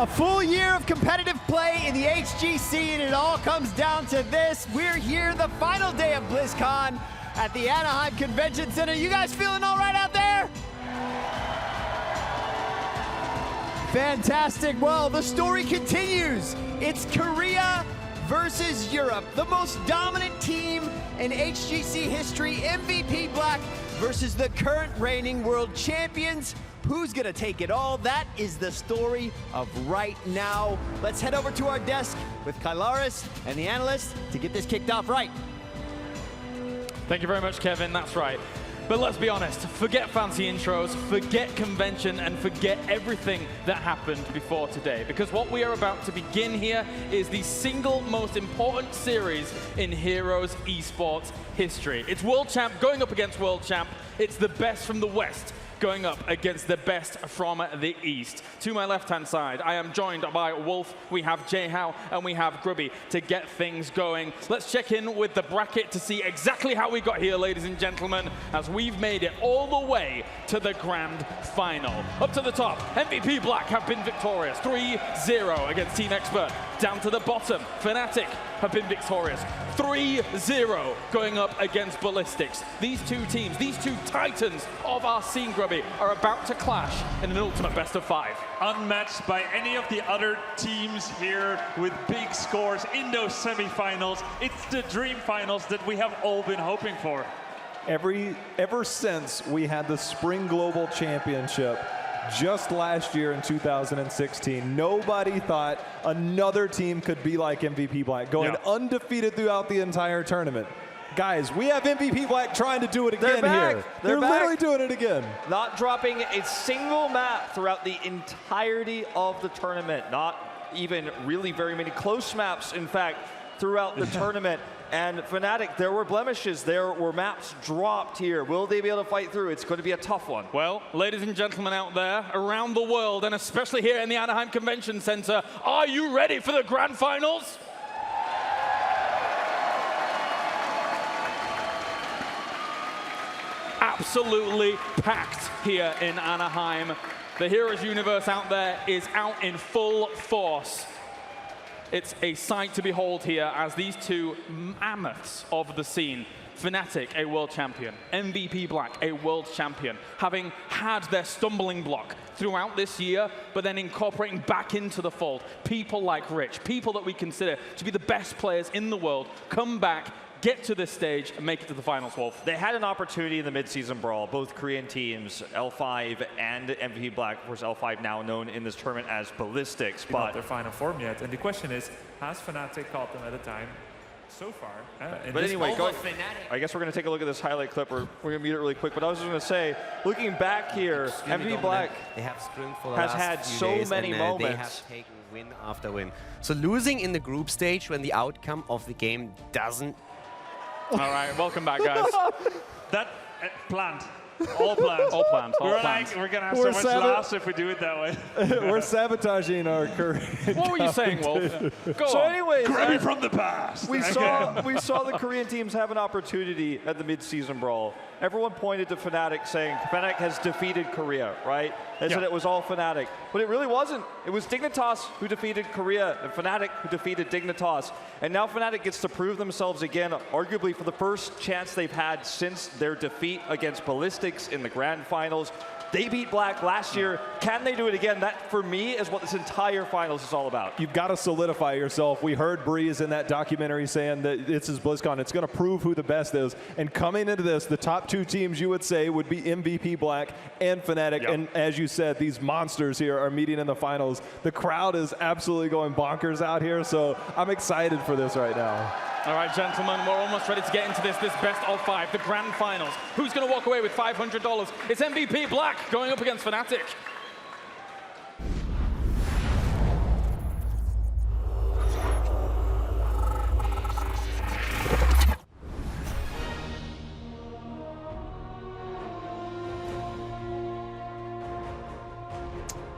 A full year of competitive play in the HGC, and it all comes down to this. We're here the final day of BlizzCon at the Anaheim Convention Center. You guys feeling all right out there? Fantastic. Well, the story continues. It's Korea versus Europe, the most dominant team in HGC history, MVP Black versus the current reigning world champions. Who's gonna take it all? That is the story of right now. Let's head over to our desk with Kylaris and the analysts to get this kicked off right. Thank you very much, Kevin. That's right. But let's be honest, forget fancy intros, forget convention, and forget everything that happened before today. Because what we are about to begin here is the single most important series in Heroes esports history. It's World Champ going up against World Champ. It's the best from the West going up against the best from the East. To my left-hand side, I am joined by Wolf, we have Jayhow, and we have Grubby to get things going. Let's check in with the bracket to see exactly how we got here, ladies and gentlemen, as we've made it all the way to the grand final. Up to the top, MVP Black have been victorious, 3-0 against Team Expert. Down to the bottom, Fnatic have been victorious, 3-0 going up against Ballistics. These two teams, these two titans of our scene, Grubby, are about to clash in an ultimate best of 5. Unmatched by any of the other teams here with big scores in those semifinals. It's the dream finals that we have all been hoping for. Ever since we had the Spring Global Championship just last year in 2016, nobody thought another team could be like MVP Black, going undefeated throughout the entire tournament. Guys, we have MVP Black trying to do it again here. They're literally doing it again. Not dropping a single map throughout the entirety of the tournament. Not even really very many close maps, in fact, throughout the tournament. And Fnatic, there were blemishes. There were maps dropped here. Will they be able to fight through? It's going to be a tough one. Well, ladies and gentlemen out there, around the world, and especially here in the Anaheim Convention Center, are you ready for the grand finals? Absolutely packed here in Anaheim. The Heroes universe out there is out in full force. It's a sight to behold here as these two mammoths of the scene, Fnatic, a world champion, MVP Black, a world champion, having had their stumbling block throughout this year, but then incorporating back into the fold people like Rich, people that we consider to be the best players in the world, come back, get to this stage, and make it to the finals, Wolf. They had an opportunity in the mid-season brawl, both Korean teams, L5 and MVP Black. Of course, L5 now known in this tournament as Ballistics. But not their final form yet. And the question is, has Fnatic caught them at a time so far? But anyway, I guess we're going to take a look at this highlight clip. We're going to mute it really quick. But I was just going to say, looking back here, MVP Black has had so many moments. They have taken win after win. So losing in the group stage when the outcome of the game doesn't. All right, welcome back, guys. That planned. All planned. All planned. All planned. We're going to have so much laughs if we do it that way. We're sabotaging our career. What were you saying, Wolf? Go so on. anyways, Grab me from the past. We saw the Korean teams have an opportunity at the mid-season brawl. Everyone pointed to Fnatic saying Fnatic has defeated Korea, right? They said it was all Fnatic. But it really wasn't. It was Dignitas who defeated Korea and Fnatic who defeated Dignitas. And now Fnatic gets to prove themselves again, arguably for the first chance they've had since their defeat against Ballistics in the grand finals. They beat Black last year. Can they do it again? That, for me, is what this entire finals is all about. You've got to solidify yourself. We heard Breeze in that documentary saying that this is BlizzCon. It's going to prove who the best is. And coming into this, the top two teams you would say would be MVP Black and Fnatic. And as you said, these monsters here are meeting in the finals. The crowd is absolutely going bonkers out here. So I'm excited for this right now. All right, gentlemen, we're almost ready to get into this best of 5, the grand finals. Who's going to walk away with $500? It's MVP Black going up against Fnatic.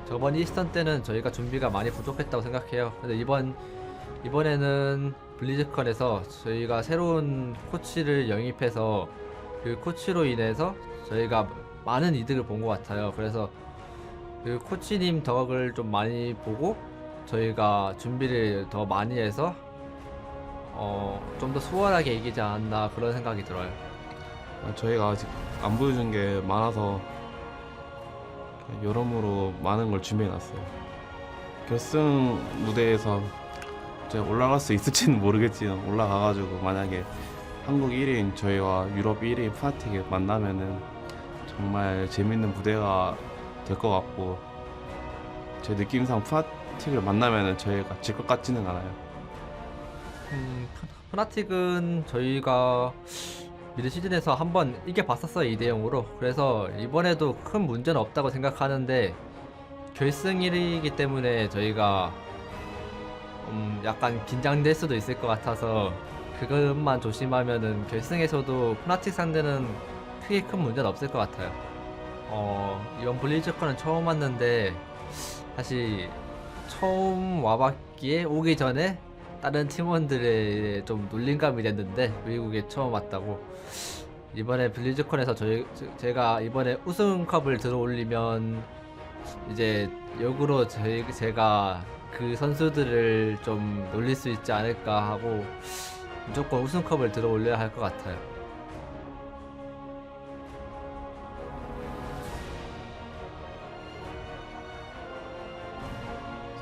저번 이스턴 때는 저희가 준비가 많이 부족했다고 생각해요. 근데 이번에는 블리즈컨에서 저희가 새로운 코치를 영입해서 그 코치로 인해서 저희가 많은 이득을 본 것 같아요. 그래서 그 코치님 덕을 좀 많이 보고 저희가 준비를 더 많이 해서 좀 더 수월하게 이기지 않았나 그런 생각이 들어요. 저희가 아직 안 보여준 게 많아서 여러모로 많은 걸 준비해놨어요. 결승 무대에서 제가 올라갈 수 있을지는 모르겠지만 올라가가지고 만약에 한국 1위인 저희와 유럽 1위인 푸나틱을 만나면은 정말 재밌는 무대가 될 것 같고 제 느낌상 푸나틱을 만나면은 저희가 질 것 같지는 않아요. 푸나틱은 저희가 미드 시즌에서 한번 이겨봤었어요, 2대0으로. 그래서 이번에도 큰 문제는 없다고 생각하는데 결승 1위이기 때문에 저희가 약간 긴장될 수도 있을 것 같아서 그것만 조심하면은 결승에서도 푸나틱 상대는 크게 큰 문제는 없을 것 같아요. 이번 블리즈컨은 처음 왔는데 사실 처음 와봤기에 오기 전에 다른 팀원들의 좀 놀림감이 됐는데 미국에 처음 왔다고. 이번에 블리즈컨에서 제가 이번에 우승컵을 들어올리면 이제 역으로 제가 그 선수들을 좀 놀릴 수 있지 않을까 하고 무조건 우승컵을 들어올려야 할 것 같아요.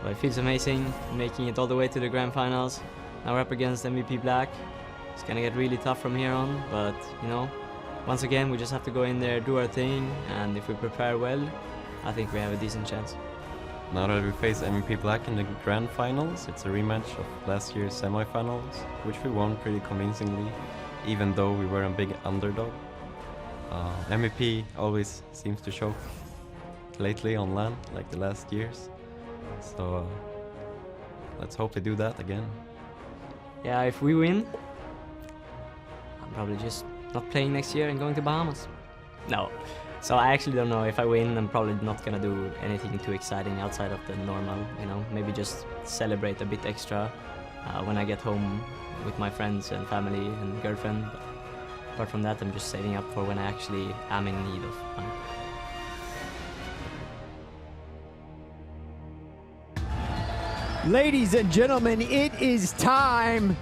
So it feels amazing making it all the way to the grand finals. Now we're up against MVP Black. It's gonna get really tough from here on, but you know, once again we just have to go in there, do our thing, and if we prepare well, I think we have a decent chance. Now that we face MVP Black in the grand finals, it's a rematch of last year's semi-finals, which we won pretty convincingly, even though we were a big underdog. MVP always seems to show lately on LAN, like the last years. So let's hope they do that again. Yeah, if we win, I'm probably just not playing next year and going to Bahamas. No. So I actually don't know. If I win, I'm probably not gonna do anything too exciting outside of the normal, you know, maybe just celebrate a bit extra when I get home with my friends and family and girlfriend. But apart from that, I'm just saving up for when I actually am in need of money. Ladies and gentlemen, it is time.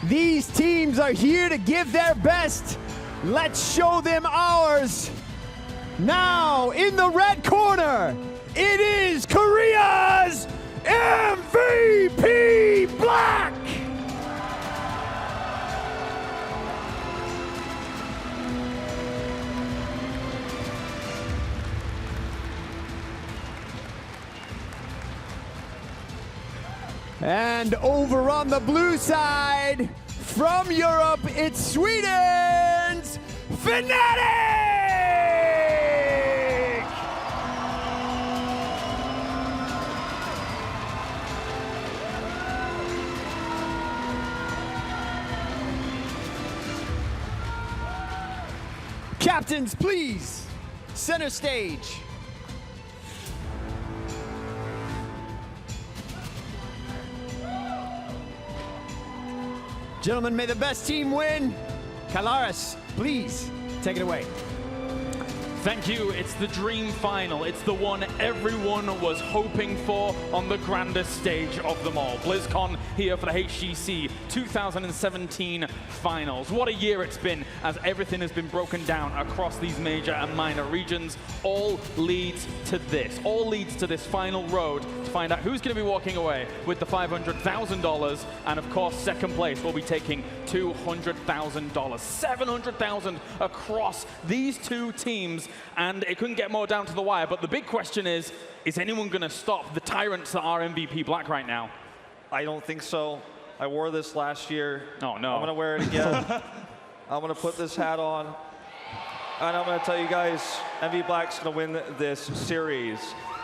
These teams are here to give their best. Let's show them ours. Now, in the red corner, it is Korea's MVP Black! And over on the blue side, from Europe, it's Sweden's Fnatic! Captains, please, center stage. Gentlemen, may the best team win. Kalaris, please, take it away. Thank you. It's the dream final. It's the one everyone was hoping for on the grandest stage of them all. BlizzCon here for the HGC 2017 finals. What a year it's been as everything has been broken down across these major and minor regions. All leads to this. All leads to this final road to find out who's going to be walking away with the $500,000. And of course, second place will be taking $200,000. $700,000 across these two teams. And it couldn't get more down to the wire. But the big question is anyone going to stop the tyrants that are MVP Black right now? I don't think so. I wore this last year. Oh, no. I'm going to wear it again. I'm going to put this hat on. And I'm going to tell you guys, MVP Black's going to win this series.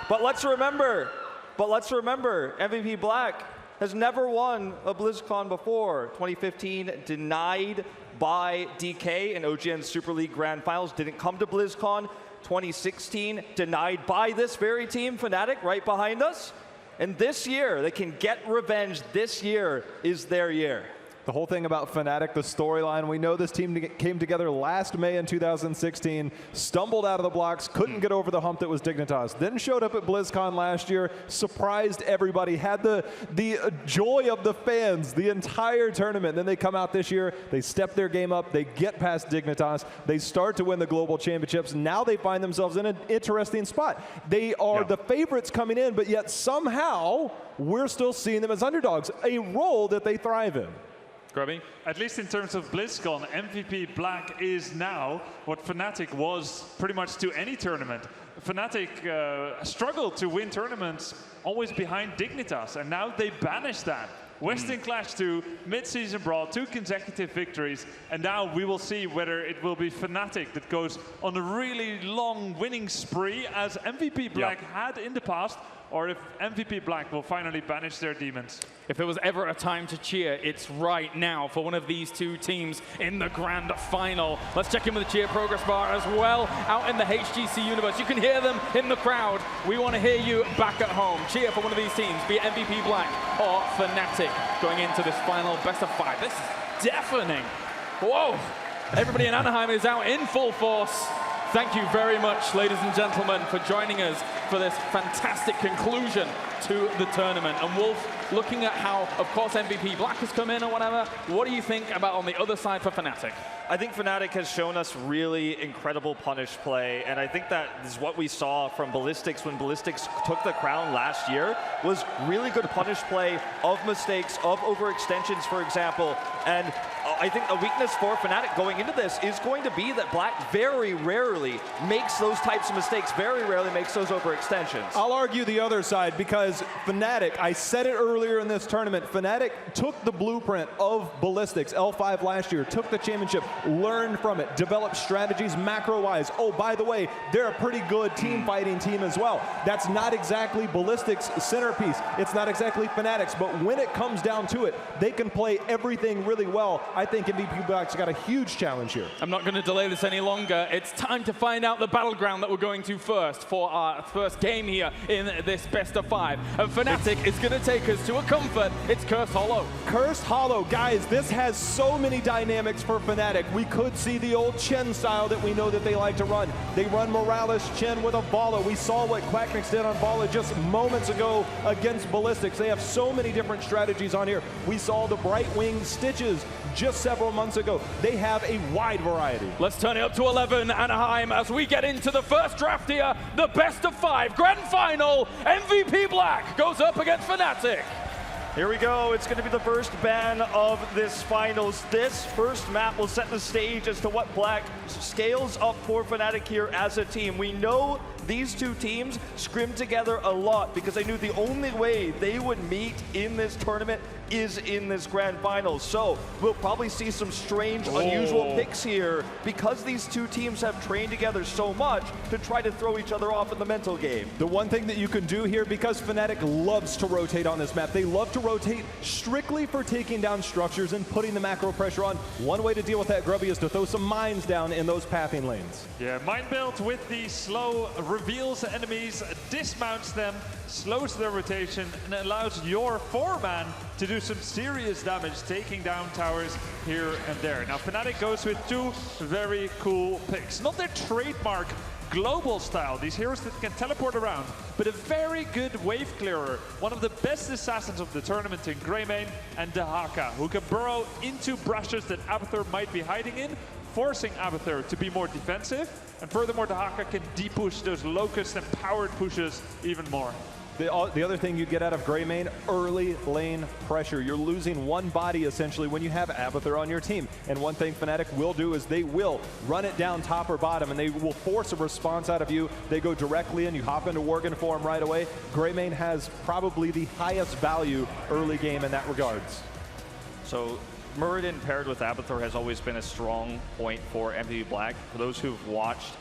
But let's remember, MVP Black has never won a BlizzCon before. 2015, denied by DK in OGN Super League Grand Finals, didn't come to BlizzCon. 2016, denied by this very team, Fnatic, right behind us. And this year, they can get revenge. This year is their year. The whole thing about Fnatic, the storyline, we know this team came together last May in 2016, stumbled out of the blocks, couldn't get over the hump that was Dignitas, then showed up at BlizzCon last year, surprised everybody, had the joy of the fans the entire tournament. Then they come out this year, they step their game up, they get past Dignitas, they start to win the global championships. Now they find themselves in an interesting spot. They are the favorites coming in, but yet somehow we're still seeing them as underdogs, a role that they thrive in. Grubby? At least in terms of BlizzCon, MVP Black is now what Fnatic was pretty much to any tournament. Fnatic struggled to win tournaments always behind Dignitas, and now they banish that. Western Clash 2, mid-season brawl, 2 consecutive victories, and now we will see whether it will be Fnatic that goes on a really long winning spree as MVP Black had in the past, or if MVP Black will finally banish their demons. If there was ever a time to cheer, it's right now for one of these two teams in the grand final. Let's check in with the cheer progress bar as well. Out in the HGC universe, you can hear them in the crowd. We want to hear you back at home. Cheer for one of these teams, be it MVP Black or Fnatic, going into this final best of 5. This is deafening. Whoa! Everybody in Anaheim is out in full force. Thank you very much, ladies and gentlemen, for joining us for this fantastic conclusion to the tournament. And Wolf, looking at how, of course, MVP Black has come in or whatever, what do you think about on the other side for Fnatic? I think Fnatic has shown us really incredible punish play, and I think that is what we saw from Ballistics when Ballistics took the crown last year, was really good punish play of mistakes, of overextensions, for example. And I think a weakness for Fnatic going into this is going to be that Black very rarely makes those types of mistakes, very rarely makes those overextensions. I'll argue the other side, because Fnatic, I said it earlier in this tournament, Fnatic took the blueprint of Ballistics, L5 last year, took the championship, learned from it, developed strategies macro-wise. Oh, by the way, they're a pretty good team fighting team as well. That's not exactly Ballistics' centerpiece. It's not exactly Fnatic's, but when it comes down to it, they can play everything really well. I think MVP Black's got a huge challenge here. I'm not going to delay this any longer. It's time to find out the battleground that we're going to first for our first game here in this best of 5. And Fnatic is going to take us to a comfort. It's Cursed Hollow. Cursed Hollow, guys, this has so many dynamics for Fnatic. We could see the old Chen style that we know that they like to run. They run Morales Chen with a Bala. We saw what Quacknix did on Bala just moments ago against Ballistics. They have so many different strategies on here. We saw the Bright Wing Stitches just several months ago. They have a wide variety. Let's turn it up to 11, Anaheim, as we get into the first draft here, the best of 5 grand final. MVP Black goes up against Fnatic. Here we go. It's going to be the first ban of this finals. This first map will set the stage as to what Black scales up for Fnatic here as a team. We know these two teams scrimmed together a lot because they knew the only way they would meet in this tournament is in this grand final. So we'll probably see some strange, unusual picks here because these two teams have trained together so much to try to throw each other off in the mental game. The one thing that you can do here, because Fnatic loves to rotate on this map, they love to rotate strictly for taking down structures and putting the macro pressure on. One way to deal with that, Grubby, is to throw some mines down in those pathing lanes. Yeah, mine build with the slow reveals enemies, dismounts them, slows their rotation, and allows your 4-man to do some serious damage, taking down towers here and there. Now, Fnatic goes with 2 very cool picks. Not their trademark global style, these heroes that can teleport around, but a very good wave clearer, one of the best assassins of the tournament in Greymane, and Dahaka, who can burrow into brushes that Abathur might be hiding in, forcing Abathur to be more defensive, and furthermore, Dahaka can de-push those Locust and powered pushes even more. The other thing you get out of Greymane, early lane pressure. You're losing one body essentially when you have Abathur on your team. And one thing Fnatic will do is they will run it down top or bottom, and they will force a response out of you. They go directly in, you hop into Worgen form right away. Greymane has probably the highest value early game in that regards. So Muradin paired with Abathur has always been a strong point for MVP Black. For those who've watched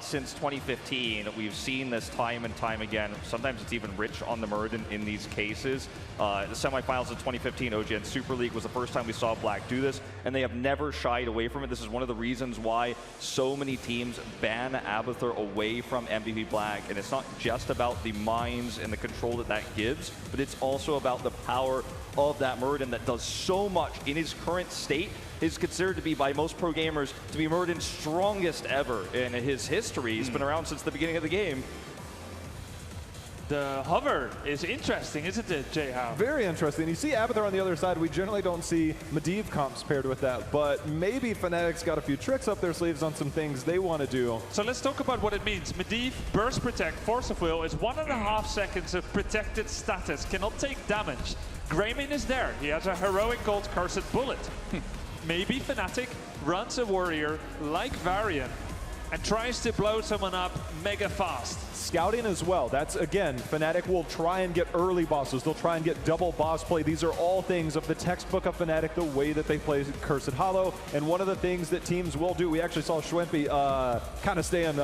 Since 2015, we've seen this time and time again. Sometimes it's even rich on the Murden in these cases. The semifinals of 2015 OGN Super League was the first time we saw Black do this, and they have never shied away from it. This is one of the reasons why so many teams ban Abathur away from MVP Black, and it's not just about the mines and the control that that gives, but it's also about the power of that Murden that does so much in his current state. Is considered to be, by most pro gamers, to be Murden's strongest ever in his history. He's been around since the beginning of the game. The hover is interesting, isn't it, Jay-How? Very interesting. You see Abathur on the other side. We generally don't see Medivh comps paired with that, but maybe Fnatic's got a few tricks up their sleeves on some things they want to do. So let's talk about what it means. Medivh, Burst Protect, Force of Will is 1.5 seconds of protected status, cannot take damage. Greymane is there. He has a heroic gold Cursed Bullet. Maybe Fnatic runs a warrior like Varian and tries to blow someone up mega fast. Scouting as well. That's, again, Fnatic will try and get early bosses. They'll try and get double boss play. These are all things of the textbook of Fnatic, the way that they play Cursed Hollow. And one of the things that teams will do, we actually saw Schwempy kind of stay in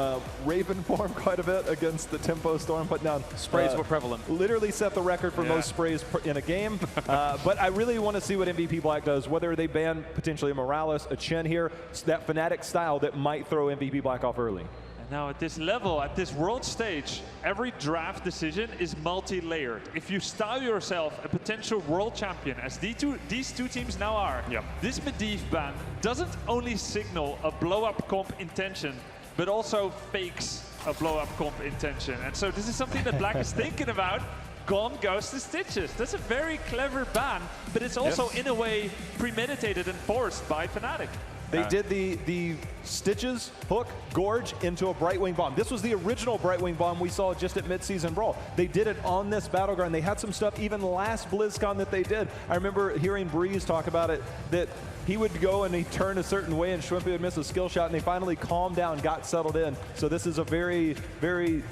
Raven form quite a bit against the Tempo Storm, putting down sprays were prevalent. Literally set the record for most sprays in a game. But I really want to see what MVP Black does, whether they ban potentially a Morales, a Chen here, that Fnatic style that might throw MVP Black off early. Now at this level, at this world stage, every draft decision is multi-layered. If you style yourself a potential world champion, as these two teams now are, this Medivh ban doesn't only signal a blow-up comp intention, but also fakes a blow-up comp intention. And so this is something that Black is thinking about. Gone goes the Stitches. That's a very clever ban, but it's also in a way premeditated and forced by Fnatic. They did the Stitches, Hook, Gorge into a Brightwing Bomb. This was the original Brightwing Bomb we saw just at mid-season Brawl. They did it on this Battleground. They had some stuff even last BlizzCon that they did. I remember hearing Breeze talk about it, that he would go and he turned a certain way and Schwempy would miss a skill shot, and they finally calmed down, got settled in. So this is a very, very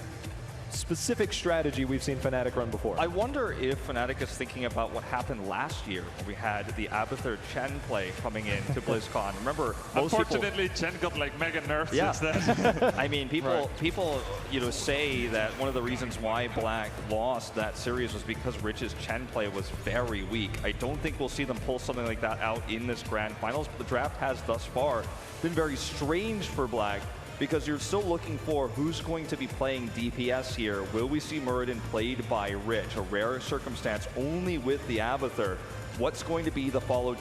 specific strategy we've seen Fnatic run before. I wonder if Fnatic is thinking about what happened last year when we had the Abathur Chen play coming in to BlizzCon. Remember, unfortunately, Chen got like mega nerfed since then. I mean, people say that one of the reasons why Black lost that series was because Rich's Chen play was very weak. I don't think we'll see them pull something like that out in this grand finals, but the draft has thus far been very strange for Black, because you're still looking for who's going to be playing DPS here. Will we see Muradin played by Rich? A rare circumstance only with the Abathur. What's going to be the follow-up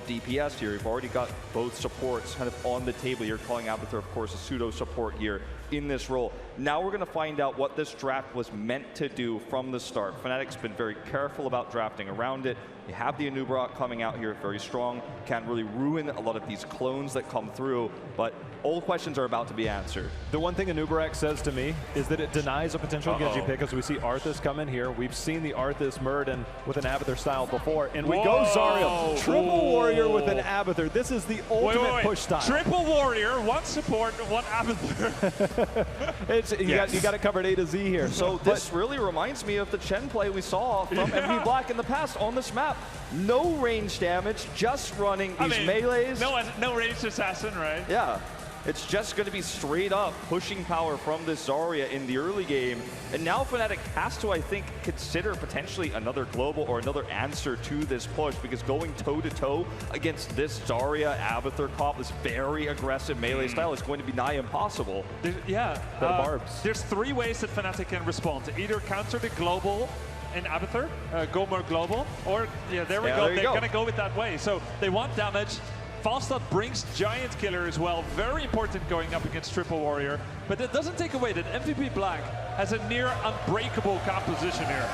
DPS here? You've already got both supports kind of on the table. You're calling Abathur, of course, a pseudo support here in this role. Now we're going to find out what this draft was meant to do from the start. Fnatic's been very careful about drafting around it. You have the Anubra coming out here very strong. Can really ruin a lot of these clones that come through, but all questions are about to be answered. The one thing Anubarak says to me is that it denies a potential Genji pick, as we see Arthas come in here. We've seen the Arthas Muradin with an Abathur style before, and we go Zarya. Triple Warrior with an Abathur. This is the ultimate push style. Triple Warrior, one support, one Abathur. You got it covered A to Z here. So this really reminds me of the Chen play we saw from MVP Black in the past on this map. No range damage, just running these melees. No ranged assassin, right? Yeah. It's just going to be straight up pushing power from this Zarya in the early game. And now Fnatic has to, I think, consider potentially another global or another answer to this push, because going toe-to-toe against this Zarya Abathur comp, this very aggressive melee style, is going to be nigh impossible. There's three ways that Fnatic can respond. Either counter the global in Abathur, go more global, or there we go. They're going to go with that way. So they want damage. Falstad brings Giant Killer as well, very important going up against Triple Warrior, but that doesn't take away that MVP Black has a near unbreakable composition here.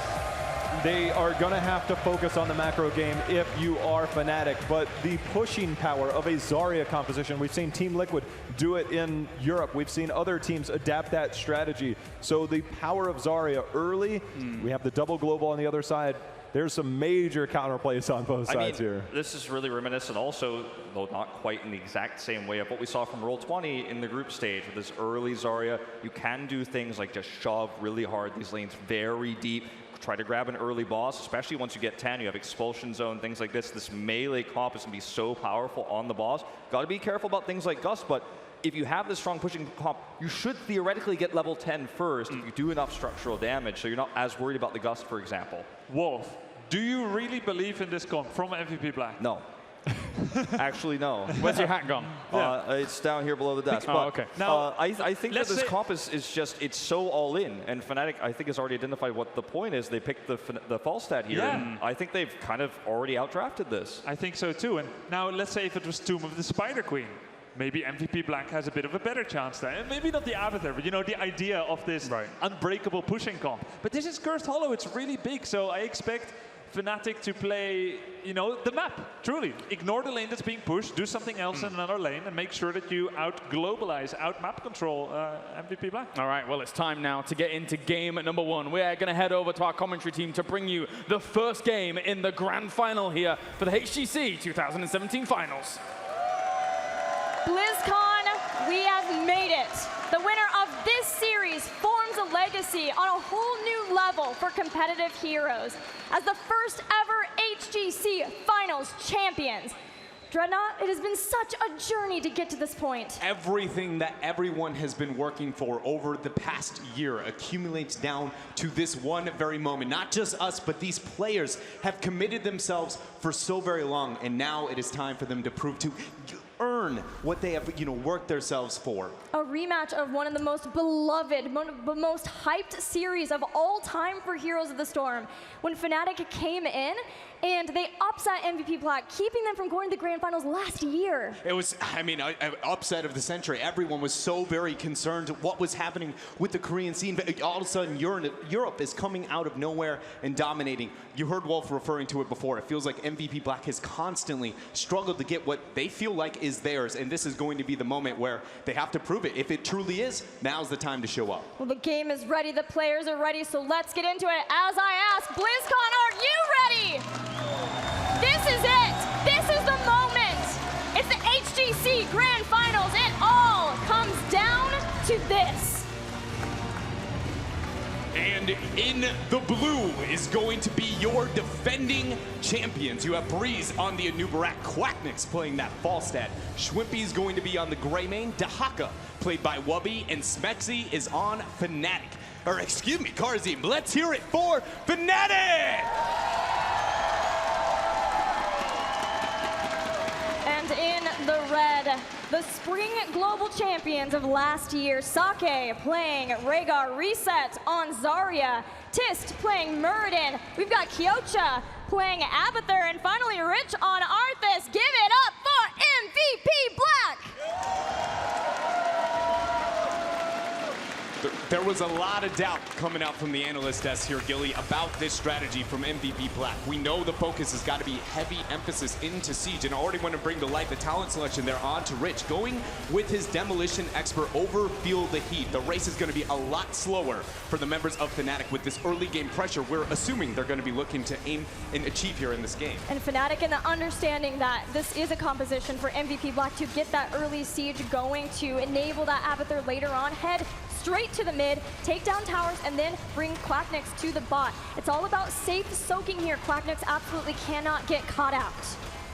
They are going to have to focus on the macro game if you are Fnatic, but the pushing power of a Zarya composition, we've seen Team Liquid do it in Europe. We've seen other teams adapt that strategy. So the power of Zarya early, we have the double global on the other side. There's some major counterplays on both sides here. This is really reminiscent also, though not quite in the exact same way, of what we saw from Roll20 in the group stage with this early Zarya. You can do things like just shove really hard these lanes very deep, try to grab an early boss, especially once you get 10, you have expulsion zone, things like this. This melee comp is going to be so powerful on the boss. Got to be careful about things like Gust, but if you have this strong pushing comp, you should theoretically get level 10 first if you do enough structural damage, so you're not as worried about the Gust, for example. Wolf, do you really believe in this comp from MVP Black? No. Actually, no. Where's your hat gone? It's down here below the desk. Oh, but, okay. Now, I think that this comp is just, it's so all in. And Fnatic, I think, has already identified what the point is. They picked the Falstad here. Yeah. And I think they've kind of already outdrafted this. I think so too. And now let's say if it was Tomb of the Spider Queen. Maybe MVP Black has a bit of a better chance there. And maybe not the Avatar, but you know, the idea of this unbreakable pushing comp. But this is Cursed Hollow, it's really big, so I expect Fnatic to play, you know, the map, truly. Ignore the lane that's being pushed, do something else in another lane, and make sure that you out-globalize, out-map control MVP Black. All right, well, it's time now to get into game number 1. We're going to head over to our commentary team to bring you the first game in the grand final here for the HGC 2017 finals. BlizzCon, we have made it. The winner of this series forms a legacy on a whole new level for competitive heroes as the first ever HGC Finals champions. Dreadnought, it has been such a journey to get to this point. Everything that everyone has been working for over the past year accumulates down to this one very moment. Not just us, but these players have committed themselves for so very long, and now it is time for them to prove to earn what they have, you know, worked themselves for. A rematch of one of the most beloved, most hyped series of all time for Heroes of the Storm. When Fnatic came in and they upset MVP Black, keeping them from going to the grand finals last year. It was, I mean, an upset of the century. Everyone was so very concerned what was happening with the Korean scene, but all of a sudden Europe is coming out of nowhere and dominating. You heard Wolf referring to it before. It feels like MVP Black has constantly struggled to get what they feel like is theirs, and this is going to be the moment where they have to prove it. If it truly is, now's the time to show up. Well, the game is ready, the players are ready, so let's get into it. As I ask, BlizzCon, are you ready? This is it. This is the moment. It's the HGC Grand Finals. It all comes down to this. And in the blue is going to be your defending champions. You have Breeze on the Anubarak, Quacknix playing that Falstad. Schwimpy's going to be on the gray main, Dahaka played by Wubby, and Smexy is on Fnatic. Or excuse me, Karzim. Let's hear it for Fnatic! And in the red, the Spring Global Champions of last year, Sake playing Rhaegar Reset on Zarya, Tist playing Muradin, we've got Kyocha playing Abathur, and finally Rich on Arthas. Give it up for MVP Black! There was a lot of doubt coming out from the analyst desk here, Gilly, about this strategy from MVP Black. We know the focus has got to be heavy emphasis into Siege, and I already want to bring to light the talent selection there on to Rich. Going with his Demolition Expert over Feel the Heat. The race is going to be a lot slower for the members of Fnatic with this early game pressure we're assuming they're going to be looking to aim and achieve here in this game. And Fnatic in the understanding that this is a composition for MVP Black to get that early Siege going, to enable that Abathur later on, head straight to the mid, take down towers, and then bring Quacknix to the bot. It's all about safe soaking here. Quacknix absolutely cannot get caught out.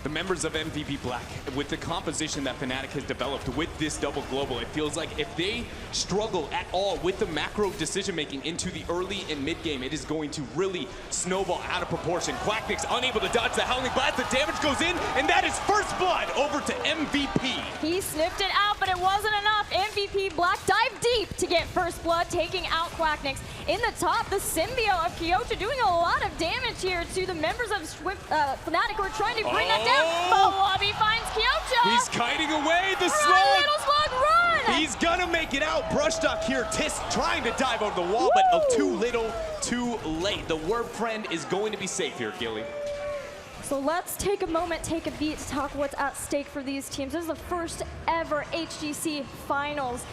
The members of MVP Black, with the composition that Fnatic has developed with this double global, it feels like if they struggle at all with the macro decision-making into the early and mid-game, it is going to really snowball out of proportion. Quacknix unable to dodge the Howling Blast, the damage goes in, and that is first blood over to MVP. He sniffed it out, but it wasn't enough. MVP Black dived deep to get first blood, taking out Quacknix. In the top, the symbiote of Kyocha doing a lot of damage here to the members of Fnatic who are trying to bring that down. But Wubby finds Kyocha. He's kiting away the Run, slug. little slug, run! He's gonna make it out. Brushduck here. Tist trying to dive over the wall, but too little, too late. The word friend is going to be safe here, Gilly. So let's take a moment, take a beat to talk what's at stake for these teams. This is the first ever HGC Finals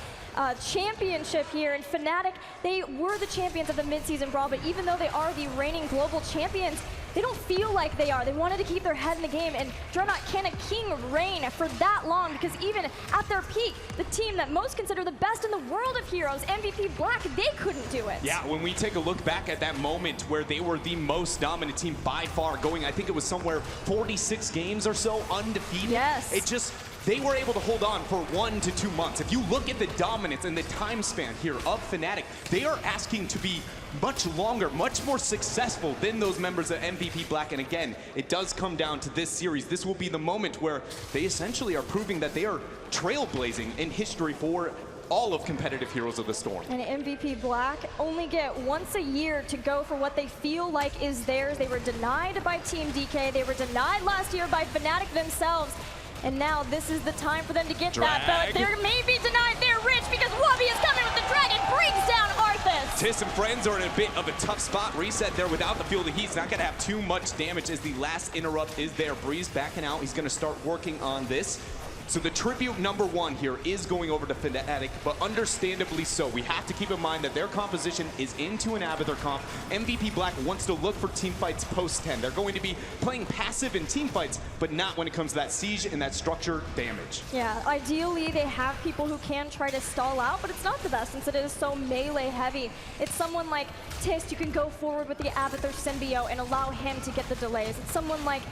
championship here, and Fnatic, they were the champions of the mid-season brawl, but even though they are the reigning global champions, they don't feel like they are. They wanted to keep their head in the game, and Dreadnought can a king reign for that long, because even at their peak, the team that most consider the best in the world of heroes, MVP Black, they couldn't do it. Yeah, when we take a look back at that moment where they were the most dominant team by far, going, I think it was somewhere 46 games or so undefeated. Yes. It just they were able to hold on for 1 to 2 months. If you look at the dominance and the time span here of Fnatic, they are asking to be much longer, much more successful than those members of MVP Black. And again, it does come down to this series. This will be the moment where they essentially are proving that they are trailblazing in history for all of competitive Heroes of the Storm. And MVP Black only get once a year to go for what they feel like is theirs. They were denied by Team DK. They were denied last year by Fnatic themselves. And now this is the time for them to get that. But they're maybe denied their Rich because Wubby is coming with the dragon, brings down Arthas. Tiss and friends are in a bit of a tough spot. Reset there without the field of heat's not gonna have too much damage as the last interrupt is there. Breeze backing out, he's gonna start working on this. So the tribute #1 here is going over to Fnatic, but understandably so. We have to keep in mind that their composition is into an Abathur comp. MVP Black wants to look for team fights post-10. They're going to be playing passive in team fights, but not when it comes to that siege and that structure damage. Yeah, ideally they have people who can try to stall out, but it's not the best since it is so melee heavy. It's someone like Tist, you can go forward with the Abathur symbiote and allow him to get the delays. It's someone like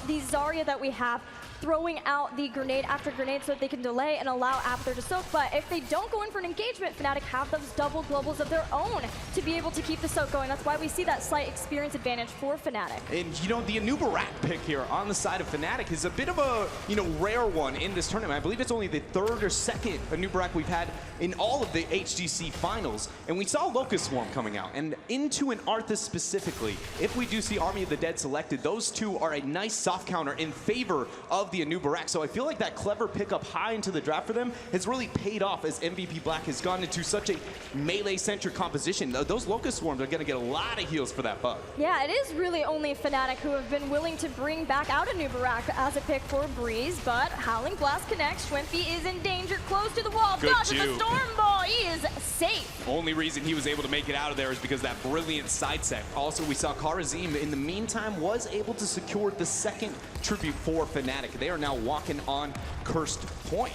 the Zarya that we have, throwing out the grenade after grenade so that they can delay and allow Abathur to soak. But if they don't go in for an engagement, Fnatic have those double globals of their own to be able to keep the soak going. That's why we see that slight experience advantage for Fnatic. And you know, the Anubarak pick here on the side of Fnatic is a bit of a, you know, rare one in this tournament. I believe it's only the 3rd or 2nd Anubarak we've had in all of the HGC finals. And we saw Locust Swarm coming out. And into an Arthas specifically, if we do see Army of the Dead selected, those two are a nice soft counter in favor of the Anubarak. So I feel like that clever pickup high into the draft for them has really paid off as MVP Black has gone into such a melee-centric composition. Those Locust Swarms are going to get a lot of heals for that bug. Yeah, it is really only Fnatic who have been willing to bring back out Anubarak as a pick for Breeze, but Howling Blast connects. Schwimpy is in danger, close to the wall. Dodges the Storm Ball. He is safe. Only reason he was able to make it out of there is because that brilliant side set. Also, we saw Karazim in the meantime was able to secure the 2nd tribute for Fnatic. They are now walking on Cursed Point.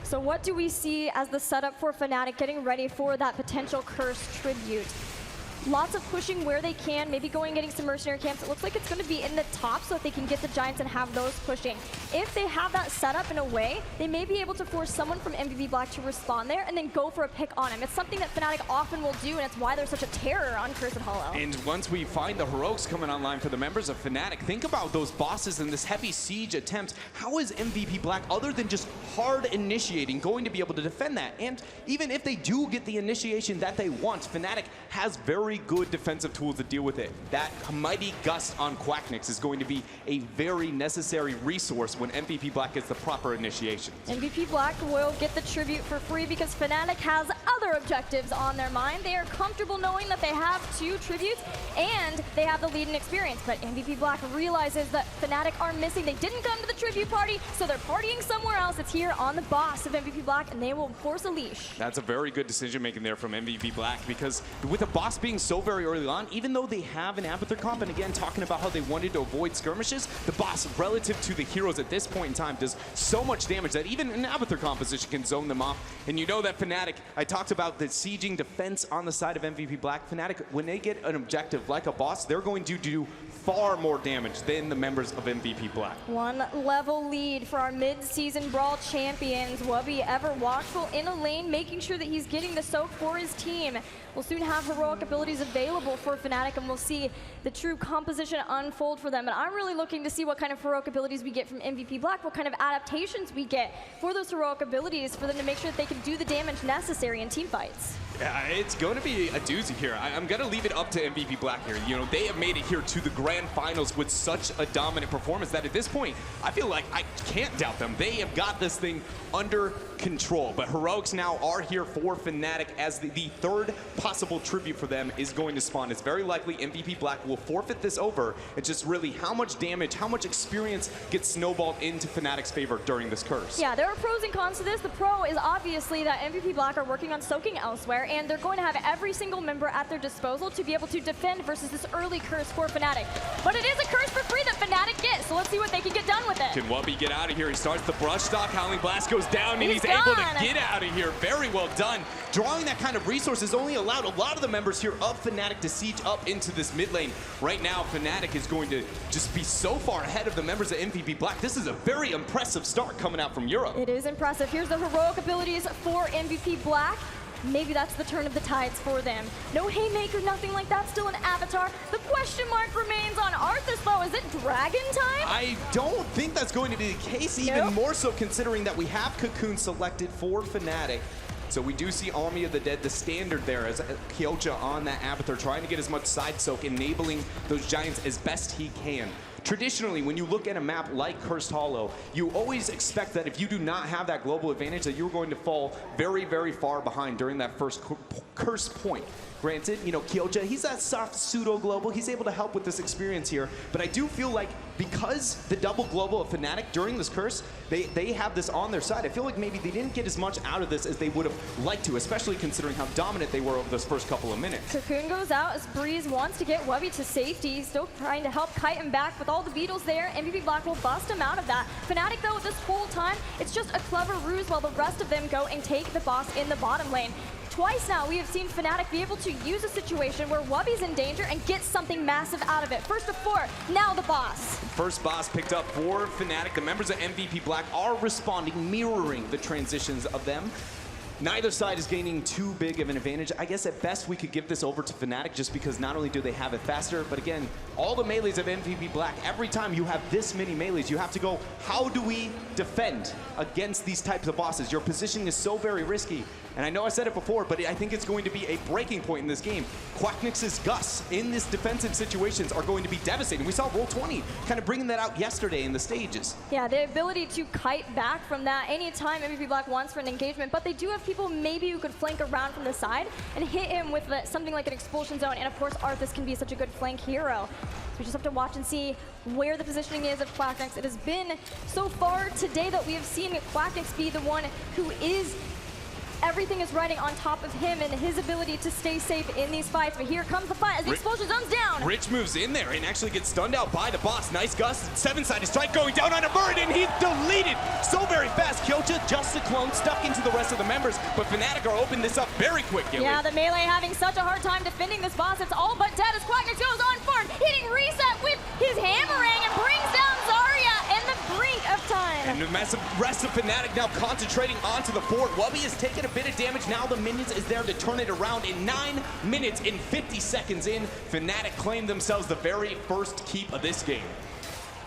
So what do we see as the setup for Fnatic getting ready for that potential Cursed tribute? Lots of pushing where they can, maybe going and getting some mercenary camps. It looks like it's going to be in the top so that they can get the Giants and have those pushing. If they have that set up in a way, they may be able to force someone from MVP Black to respond there and then go for a pick on him. It's something that Fnatic often will do, and it's why there's such a terror on Cursed Hollow. And once we find the heroics coming online for the members of Fnatic, think about those bosses and this heavy siege attempt. How is MVP Black, other than just hard initiating, going to be able to defend that? And even if they do get the initiation that they want, Fnatic has very good defensive tools to deal with it. That mighty gust on Quacknix is going to be a very necessary resource when MVP Black gets the proper initiation. MVP Black will get the tribute for free because Fnatic has other objectives on their mind. They are comfortable knowing that they have 2 tributes and they have the lead in experience. But MVP Black realizes that Fnatic are missing. They didn't come to the tribute party, so they're partying somewhere else. It's here on the boss of MVP Black, and they will force a leash. That's a very good decision making there from MVP Black, because with the boss being so very early on, even though they have an Abathur comp, and again, talking about how they wanted to avoid skirmishes, the boss, relative to the heroes at this point in time, does so much damage that even an Abathur composition can zone them off. And you know that Fnatic, I talked about the sieging defense on the side of MVP Black. Fnatic, when they get an objective like a boss, they're going to do far more damage than the members of MVP Black. 1 level lead for our mid-season Brawl champions. Wubby ever watchful in a lane, making sure that he's getting the soak for his team. We'll soon have heroic abilities available for Fnatic, and we'll see the true composition unfold for them. And I'm really looking to see what kind of heroic abilities we get from MVP Black, what kind of adaptations we get for those heroic abilities for them to make sure that they can do the damage necessary in team fights. Yeah, it's going to be a doozy here. I'm going to leave it up to MVP Black here. You know, they have made it here to the grand finals with such a dominant performance that at this point, I feel like I can't doubt them. They have got this thing under control. But heroics now are here for Fnatic as the 3rd possible tribute for them is going to spawn. It's very likely MVP Black will forfeit this over. It's just really how much damage, how much experience gets snowballed into Fnatic's favor during this curse. Yeah, there are pros and cons to this. The pro is obviously that MVP Black are working on soaking elsewhere, and they're going to have every single member at their disposal to be able to defend versus this early curse for Fnatic. but it is a curse for free that Fnatic gets, so let's see what they can get done with it. Can Wubby get out of here? He starts the brush stock. Howling Blast goes down, and he's He's able to gone. get out of here. Very well done. Drawing that kind of resource has only allowed a lot of the members here of Fnatic to siege up into this mid lane. Right now, Fnatic is going to just be so far ahead of the members of MVP Black. This is a very impressive start coming out from Europe. It is impressive. Here's the heroic abilities for MVP Black. Maybe that's the turn of the tides for them. No Haymaker, nothing like that, still an Avatar. The question mark remains on Arthas though. Is it Dragon time? I don't think that's going to be the case, even more so considering that we have Cocoon selected for Fnatic. So we do see Army of the Dead, the standard there, as Kyocha on that Avatar, trying to get as much side soak, enabling those Giants as best he can. Traditionally, when you look at a map like Cursed Hollow, you always expect that if you do not have that global advantage, that you're going to fall very, very far behind during that first curse point. Granted, you know, Kyocha, he's that soft pseudo-global. He's able to help with this experience here. But I do feel like because the double global of Fnatic during this curse, they have this on their side. I feel like maybe they didn't get as much out of this as they would have liked to, especially considering how dominant they were over those first couple of minutes. Cocoon goes out as Breeze wants to get Wubby to safety. Still trying to help kite him back with all the beetles there. MVP Black will bust him out of that. Fnatic though, this whole time, it's just a clever ruse while the rest of them go and take the boss in the bottom lane. Twice now, we have seen Fnatic be able to use a situation where Wubby's in danger and get something massive out of it. First of 4, now the boss. First boss picked up for Fnatic. The members of MVP Black are responding, mirroring the transitions of them. Neither side is gaining too big of an advantage. I guess at best we could give this over to Fnatic just because not only do they have it faster, but again, all the melees of MVP Black, every time you have this many melees, you have to go, how do we defend against these types of bosses? Your positioning is so very risky. And I know I said it before, but I think it's going to be a breaking point in this game. Quacknix's Gus in this defensive situations are going to be devastating. We saw Roll20 kind of bringing that out yesterday in the stages. Yeah, the ability to kite back from that anytime MVP Black wants for an engagement, but they do have people maybe who could flank around from the side and hit him with something like an expulsion zone, and of course Arthas can be such a good flank hero. So we just have to watch and see where the positioning is of Quacknix. It has been so far today that we have seen Quacknix be the one who is everything is riding on top of him and his ability to stay safe in these fights. But here comes the fight as the expulsion zone's down. Rich moves in there and actually gets stunned out by the boss. Nice Gus. 7-sided strike going down on a bird, and he's deleted so very fast. Kyocha, just a clone, stuck into the rest of the members, but Fnatic are opening this up very quick, Gilly. Yeah, the melee having such a hard time defending this boss. It's all but dead as Quacknix goes on forward, hitting reset with his hammering and brings down Zarya in the brink of time. And the rest of Fnatic now concentrating onto the fort. Wubby has taken a bit of damage. Now the minions is there to turn it around. In 9 minutes and 50 seconds in, Fnatic claim themselves the very first keep of this game.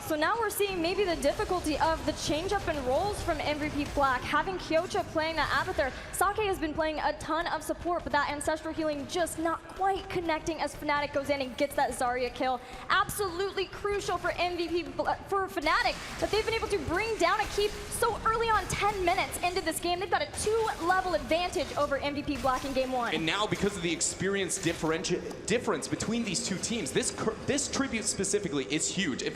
So now we're seeing maybe the difficulty of the change up in roles from MVP Black. Having Kyocha playing that Avatar, Sake has been playing a ton of support, but that ancestral healing just not quite connecting as Fnatic goes in and gets that Zarya kill. Absolutely crucial for for Fnatic that they've been able to bring down a keep so early on, 10 minutes into this game. They've got a 2-level advantage over MVP Black in game 1. And now because of the experience difference between these two teams, this tribute specifically is huge. If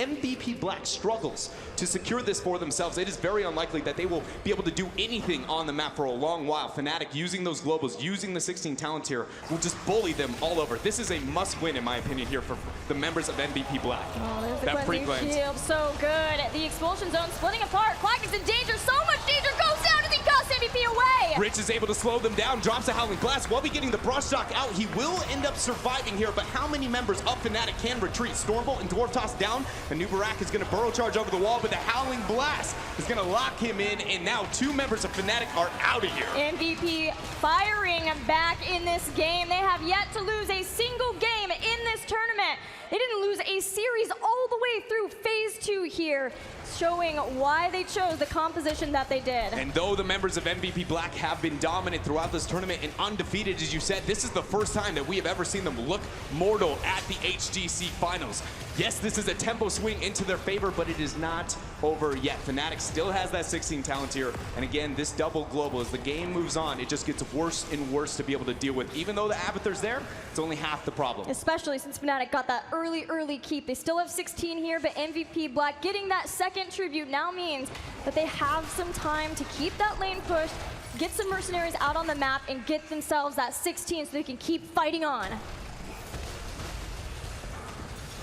MVP Black struggles to secure this for themselves, it is very unlikely that they will be able to do anything on the map for a long while. Fnatic using those globals, using the 16 talent tier, will just bully them all over. This is a must-win, in my opinion, here for the members of MVP Black. Oh, there's the cleansing shield, so good. The expulsion zone splitting apart. Quacknix in danger, so much danger, goes down as he cuts MVP away. Rich is able to slow them down, drops a Howling Blast. Wubby getting the brush shock out. He will end up surviving here, but how many members of Fnatic can retreat? Stormbolt and Dwarf Toss down. The new Barak is going to burrow charge over the wall, but the Howling Blast is going to lock him in, and now 2 members of Fnatic are out of here. MVP firing back in this game. They have yet to lose a single game in this tournament. They didn't lose a series all the way through phase 2 here, showing why they chose the composition that they did. And though the members of MVP Black have been dominant throughout this tournament and undefeated, as you said, this is the first time that we have ever seen them look mortal at the HGC finals. Yes, this is a tempo swing into their favor, but it is not over yet. Fnatic still has that 16 talent tier, and again, this double global, as the game moves on, it just gets worse and worse to be able to deal with. Even though the Avatar's there, it's only half the problem. Especially since Fnatic got that early keep. They still have 16 here, but MVP Black getting that second tribute now means that they have some time to keep that lane push, get some mercenaries out on the map, and get themselves that 16 so they can keep fighting on.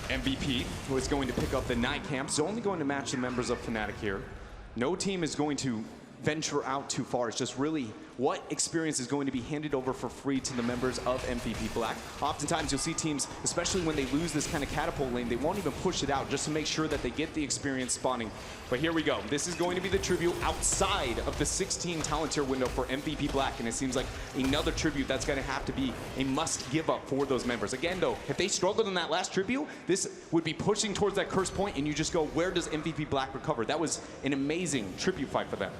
MVP, who is going to pick up the night camps, only going to match the members of Fnatic here. No team is going to venture out too far. It's just really what experience is going to be handed over for free to the members of MVP Black. Oftentimes you'll see teams, especially when they lose this kind of catapult lane, they won't even push it out just to make sure that they get the experience spawning. But here we go. This is going to be the tribute outside of the 16 talent tier window for MVP Black, and it seems like another tribute that's going to have to be a must give up for those members. Again though, if they struggled in that last tribute, this would be pushing towards that curse point, and you just go, where does MVP Black recover? That was an amazing tribute fight for them.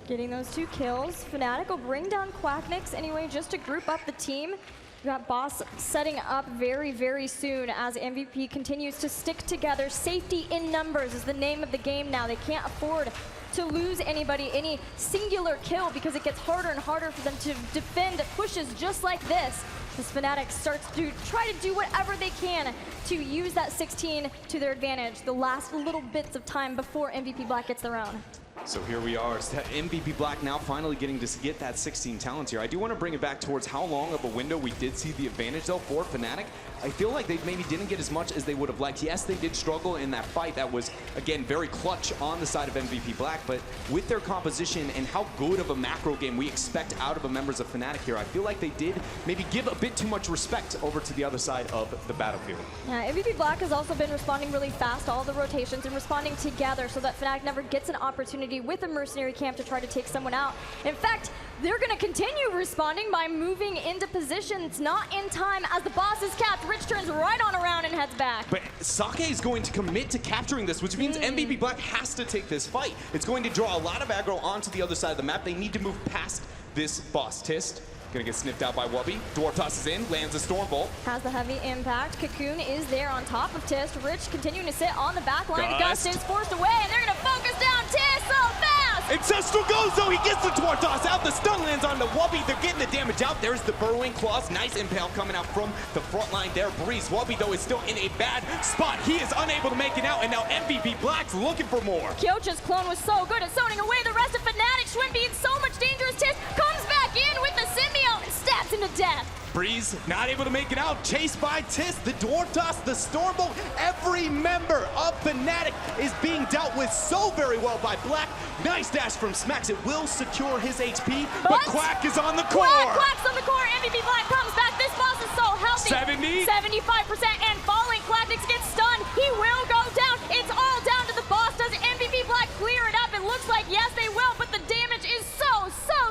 Getting those 2 kills. Fnatic will bring down Quacknix anyway, just to group up the team. We got Boss setting up very, very soon as MVP continues to stick together. Safety in numbers is the name of the game now. They can't afford to lose anybody, any singular kill, because it gets harder and harder for them to defend pushes just like this. As Fnatic starts to try to do whatever they can to use that 16 to their advantage. The last little bits of time before MVP Black gets their own. So here we are, MVP Black now finally getting to get that 16 talents here. I do want to bring it back towards how long of a window we did see the advantage though for Fnatic. I feel like they maybe didn't get as much as they would have liked. Yes, they did struggle in that fight. That was, again, very clutch on the side of MVP Black, but with their composition and how good of a macro game we expect out of the members of Fnatic here, I feel like they did maybe give a bit too much respect over to the other side of the battlefield. Yeah, MVP Black has also been responding really fast to all the rotations and responding together so that Fnatic never gets an opportunity with a mercenary camp to try to take someone out. In fact, they're going to continue responding by moving into positions not in time as the boss is capped. Rich turns right on around and heads back. But Sake is going to commit to capturing this, which means MVP Black has to take this fight. It's going to draw a lot of aggro onto the other side of the map. They need to move past this boss. Tist gonna get sniffed out by Wubby. Dwarf tosses in, lands a Stormbolt. Has the heavy impact. Cocoon is there on top of Tist. Rich continuing to sit on the back line. Gust is forced away, and they're gonna focus down Tist so fast! Ancestral goes though, he gets the Dwarf toss out. The stun lands on the Wubby. They're getting the damage out. There's the burrowing claws. Nice impale coming out from the front line there. Breeze. Wubby though is still in a bad spot. He is unable to make it out, and now MVP Black's looking for more. Kyocha's clone was so good at zoning away the rest of Fnatic. Schwinn being so much dangerous. Tist comes back in with the symbiote and stabs him to death. Breeze not able to make it out, chased by Tist, the Dwarf Toss, the Stormbolt. Every member of Fnatic is being dealt with so very well by Black. Nice dash from Smacks. It will secure his HP, but Quack is on the core. Quack's on the core. MVP Black comes back. This boss is so healthy. 70? 75% and falling. Quacknix gets stunned. He will go down. It's all down to the boss. Does MVP Black clear it up? It looks like yes, they will, but the damage is so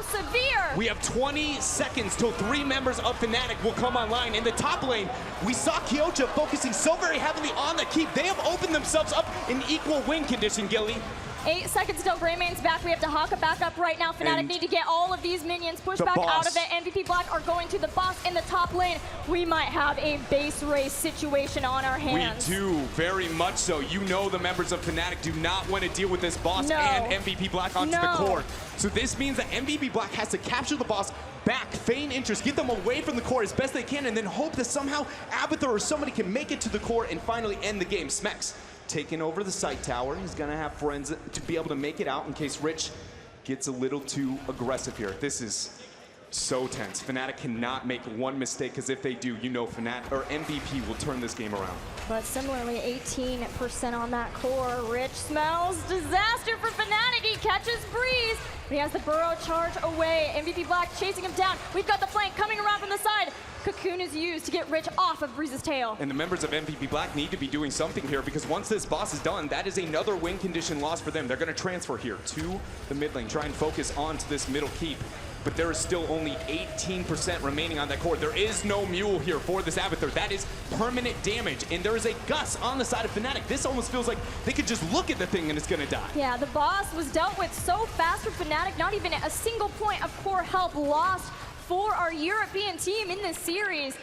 severe. We have 20 seconds till 3 members of Fnatic will come online. In the top lane, we saw Kyocha focusing so very heavily on the keep. They have opened themselves up in equal win condition, Gilly. 8 seconds till Greymane's back. We have to hawk it back up right now. Fnatic need to get all of these minions pushed back out of it. MVP Black are going to the boss in the top lane. We might have a base race situation on our hands. We do, very much so. You know the members of Fnatic do not want to deal with this boss and MVP Black onto the core. So this means that MVP Black has to capture the boss back, feign interest, get them away from the core as best they can, and then hope that somehow Abathur or somebody can make it to the core and finally end the game. Smex taking over the site tower. He's gonna have friends to be able to make it out in case Rich gets a little too aggressive here. This is so tense. Fnatic cannot make one mistake, because if they do, you know Fnatic or MVP will turn this game around. But similarly, 18% on that core. Rich smells disaster for Fnatic. He catches Breeze. He has the burrow charge away. MVP Black chasing him down. We've got the flank coming around from the side. Cocoon is used to get Rich off of Breeze's tail. And the members of MVP Black need to be doing something here, because once this boss is done, that is another win condition loss for them. They're going to transfer here to the mid lane, try and focus onto this middle keep. But there is still only 18% remaining on that core. There is no mule here for this Abathur. That is permanent damage. And there is a Gus on the side of Fnatic. This almost feels like they could just look at the thing and it's going to die. Yeah, the boss was dealt with so fast for Fnatic. Not even a single point of core health lost for our European team in this series.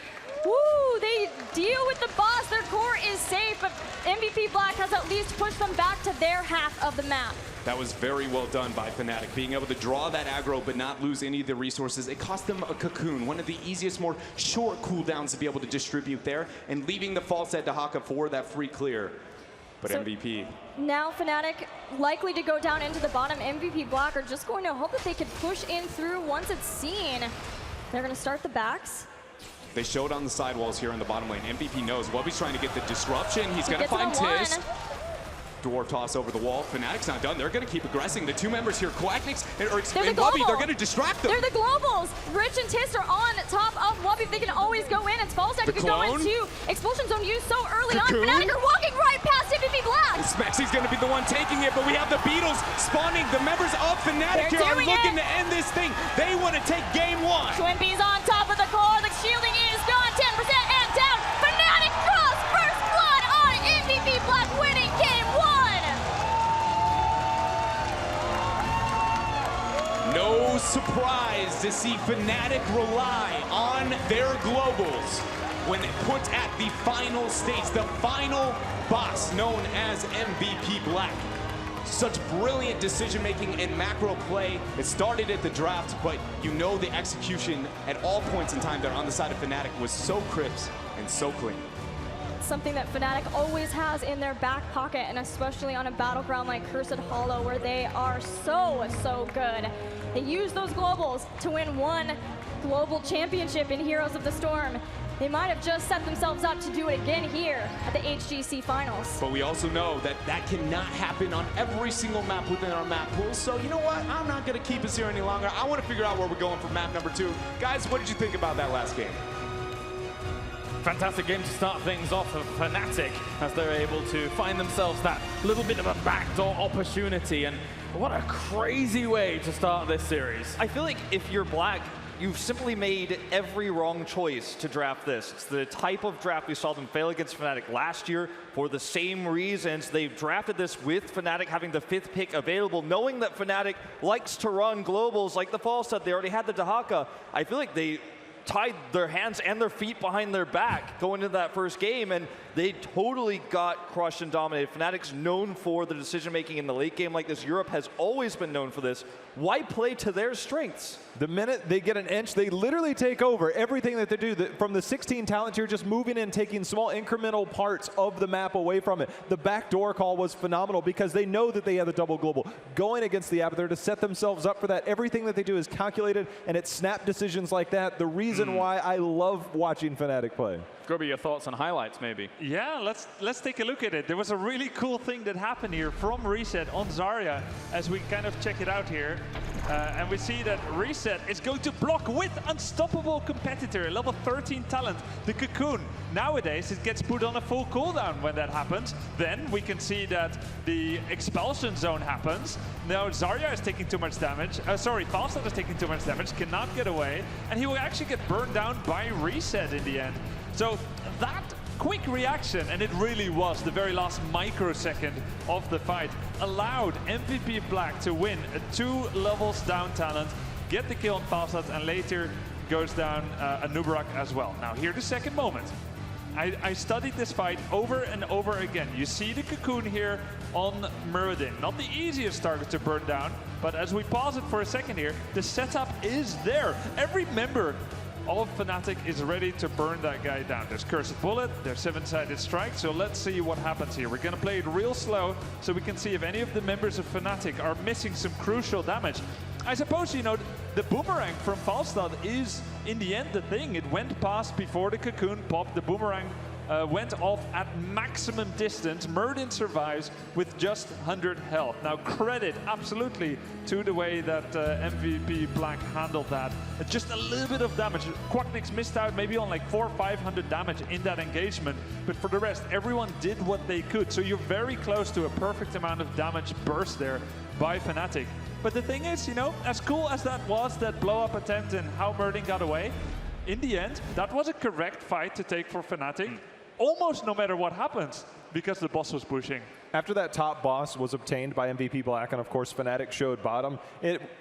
Woo, they deal with the boss. Their core is safe, but MVP Black has at least pushed them back to their half of the map. That was very well done by Fnatic, being able to draw that aggro but not lose any of the resources. It cost them a cocoon, one of the easiest, more short cooldowns to be able to distribute there, and leaving the false head to Haka for that free clear. But so MVP. Now Fnatic likely to go down into the bottom. MVP Black are just going to hope that they can push in through once it's seen. They're going to start the backs. They showed on the sidewalls here in the bottom lane. MVP knows Wubby's trying to get the disruption. He's going to find Tiz. Dwarf toss over the wall. Fnatic's not done. They're going to keep aggressing. The two members here, Quacknix and Wubby, they're going to distract them. They're the globals. Rich and Tiz are on top of Wubby. They can always go in. It's Falstad who can go in too. Expulsion zone used so early on. Fnatic are walking right past MVP Black. Smexy's going to be the one taking it, but we have the Beatles spawning. The members of Fnatic here are looking to end this thing. They want to take game one. Twin B's on top of the core. The shielding is gone. 10% and down. Fnatic draws first blood on MVP Black, winning game one. No surprise to see Fnatic rely on their globals when put at the final stage, the final boss known as MVP Black. Such brilliant decision-making and macro play. It started at the draft, but you know the execution at all points in time there on the side of Fnatic was so crisp and so clean. Something that Fnatic always has in their back pocket, and especially on a battleground like Cursed Hollow, where they are so good. They use those globals to win one global championship in Heroes of the Storm. They might have just set themselves up to do it again here at the HGC Finals. But we also know that that cannot happen on every single map within our map pool. So you know what? I'm not going to keep us here any longer. I want to figure out where we're going for map number 2. Guys, what did you think about that last game? Fantastic game to start things off for Fnatic as they're able to find themselves that little bit of a backdoor opportunity. And what a crazy way to start this series. I feel like if you're Black, you've simply made every wrong choice to draft this. It's the type of draft we saw them fail against Fnatic last year for the same reasons. They've drafted this with Fnatic having the 5th pick available, knowing that Fnatic likes to run globals like the Falstad. They already had the Dahaka. I feel like they tied their hands and their feet behind their back going into that first game, and they totally got crushed and dominated. Fnatic's known for the decision-making in the late game like this. Europe has always been known for this. Why play to their strengths? The minute they get an inch, they literally take over everything that they do. From the 16 talent tier, just moving in, taking small incremental parts of the map away from it. The backdoor call was phenomenal because they know that they have the double global. Going against the Abathur to set themselves up for that, everything that they do is calculated, and it's snap decisions like that. The reason why I love watching Fnatic play. Groby, your thoughts on highlights, maybe? Yeah, let's take a look at it. There was a really cool thing that happened here from Reset on Zarya as we kind of check it out here. And we see that Reset is going to block with unstoppable competitor, level 13 talent, the Cocoon. Nowadays, it gets put on a full cooldown when that happens. Then we can see that the expulsion zone happens. Now Zarya is taking too much damage. Falstad is taking too much damage, cannot get away. And he will actually get burned down by Reset in the end. So that quick reaction, and it really was the very last microsecond of the fight, allowed MVP Black to win a 2 levels down talent, get the kill on Falstad, and later goes down a Nubarak as well. Now here the second moment. I studied this fight over and over again. You see the Cocoon here on Muradin. Not the easiest target to burn down, but as we pause it for a second here, the setup is there. Every member of Fnatic is ready to burn that guy down. There's Cursed Bullet, there's 7-sided strike, so let's see what happens here. We're gonna play it real slow so we can see if any of the members of Fnatic are missing some crucial damage. I suppose, you know, the boomerang from Falstad is, in the end, the thing. It went past before the Cocoon popped. The boomerang went off at maximum distance. Muradin survives with just 100 health. Now, credit absolutely to the way that MVP Black handled that. Just a little bit of damage. Quacknix missed out maybe on like 400 or 500 damage in that engagement, but for the rest, everyone did what they could. So you're very close to a perfect amount of damage burst there by Fnatic. But the thing is, you know, as cool as that was, that blow-up attempt and how Muradin got away, in the end, that was a correct fight to take for Fnatic. Almost no matter what happens, because the boss was pushing. After that top boss was obtained by MVP Black, and of course Fnatic showed bottom,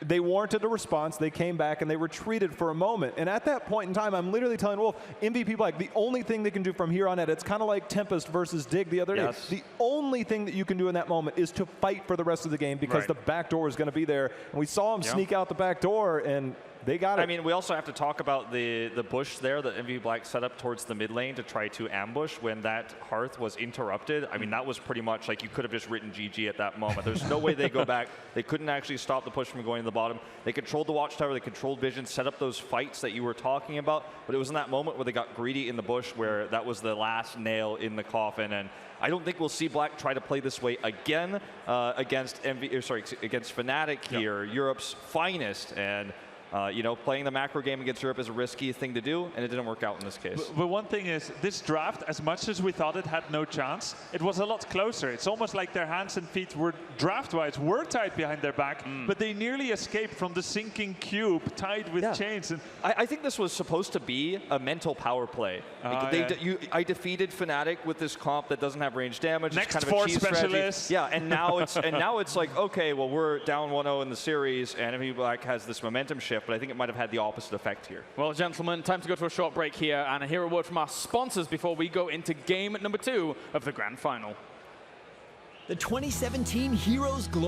they warranted a response. They came back and they retreated for a moment. And at that point in time, I'm literally telling Wolf, MVP Black, the only thing they can do from here on out, it's kind of like Tempest versus Dig the other day. The only thing that you can do in that moment is to fight for the rest of the game because the back door is going to be there. And we saw him sneak out the back door, and they got it. I mean, we also have to talk about the bush there that MVP Black set up towards the mid lane to try to ambush when that Hearth was interrupted. I mean, that was pretty much like you could have just written GG at that moment. There's no way they go back. They couldn't actually stop the push from going to the bottom. They controlled the watchtower, they controlled vision, set up those fights that you were talking about, but it was in that moment where they got greedy in the bush where that was the last nail in the coffin, and I don't think we'll see Black try to play this way again against Fnatic here, Europe's finest, and you know, playing the macro game against Europe is a risky thing to do, and it didn't work out in this case. But one thing is, this draft, as much as we thought it had no chance, it was a lot closer. It's almost like their hands and feet were, draft-wise, were tied behind their back, but they nearly escaped from the sinking cube tied with chains. And I think this was supposed to be a mental power play. I defeated Fnatic with this comp that doesn't have range damage. Next it's kind of a cheese specialist. strategy. Yeah, and now it's like, okay, well, we're down 1-0 in the series, and MVP Black has this momentum shift, but I think it might have had the opposite effect here. Well, gentlemen, time to go to a short break here and hear a word from our sponsors before we go into game number 2 of the Grand Final. The 2017 Heroes Global